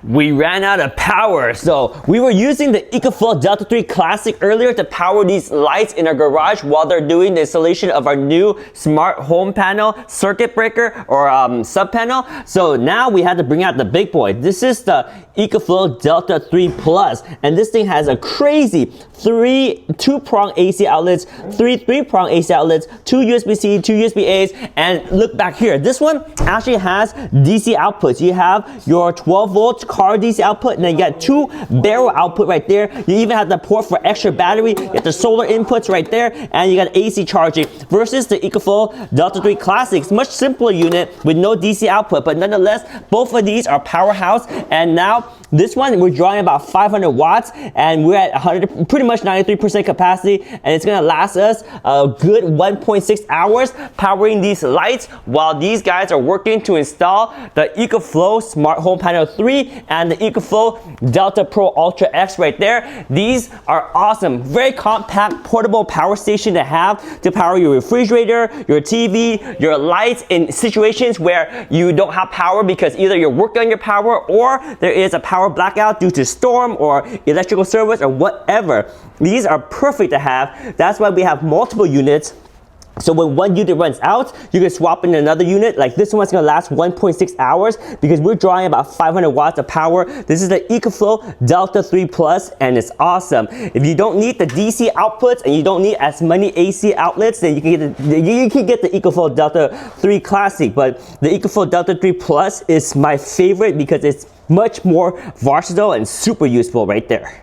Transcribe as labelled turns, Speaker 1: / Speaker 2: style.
Speaker 1: We ran out of power, so we were using the EcoFlow Delta 3 Classic earlier to power these lights in our garage while they're doing the installation of our new smart home panel, circuit breaker, or sub panel. So now we had to bring out the big boy. This is the EcoFlow Delta 3 Plus, and this thing has a crazy two-prong AC outlets, three-prong AC outlets, two USB-C, two USB-A's, and look back here. This one actually has DC outputs. You have your 12-volt car DC output, and then you got two barrel output right there. You even have the port for extra battery. You got the solar inputs right there, and you got AC charging. Versus the EcoFlow Delta 3 Classics, much simpler unit with no DC output, but nonetheless, both of these are powerhouse. And now this one, we're drawing about 500 watts, and we're at pretty much 93% capacity, and it's gonna last us a good 1.6 hours powering these lights while these guys are working to install the EcoFlow Smart Home Panel 3 and the EcoFlow Delta Pro Ultra X right there. These are awesome, very compact, portable power station to have to power your refrigerator, your TV, your lights in situations where you don't have power because either you're working on your power or there is a power blackout due to storm or electrical service or whatever. These are perfect to have. That's why we have multiple units. So when one unit runs out, you can swap in another unit. Like this one's gonna last 1.6 hours because we're drawing about 500 watts of power. This is the EcoFlow Delta 3 Plus, and it's awesome. If you don't need the DC outputs and you don't need as many AC outlets, then you can get the EcoFlow Delta 3 Classic. But the EcoFlow Delta 3 Plus is my favorite because it's much more versatile and super useful right there.